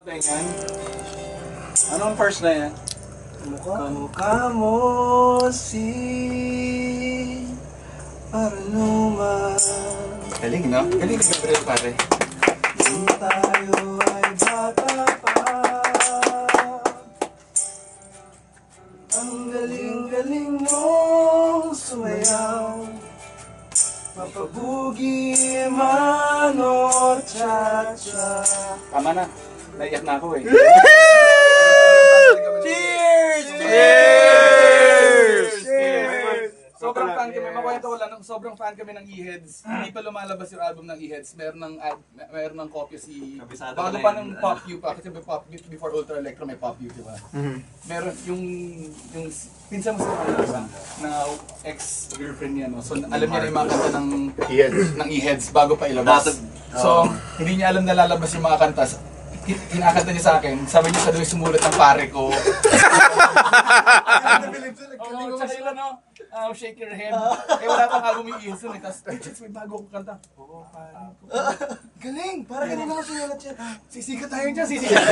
Yan. Anong first na yan? Kamukha mo si Paranuman. Galing, no? Galing ni Gabriel, pare. Kung tayo ay bata pa, ang galing-galing mong sumayaw, mapabugi man o cha-cha. Tama na. Naiyak na ako eh. Cheers! Cheers! Cheers! Sobrang fan kami, makwento ko lang, sobrang fan kami ng E-Heads. Hindi pa lumalabas yung album ng E-Heads. Meron ng kopya si... Bago pa ng Pop U pa, kasi may Pop before Ultra Electro may Pop U, di ba? Meron yung pinsan mo sa diba? Na ex-girlfriend niya, no? So alam niya na yung mga kanta ng E-Heads bago pa ilabas. So hindi niya alam na lalabas yung mga kanta. Kinakanta niya sa akin, sabi niya sa doon sumulat ng pare ko. Oo, tsaka sila no, shake your head. Eh wala pang album yung Iso eh, tapos may bago akong kanta. Oo, pare ko. Galing! Parang ganun naman sinulat siya. Sisikat tayo dyan, sisikat.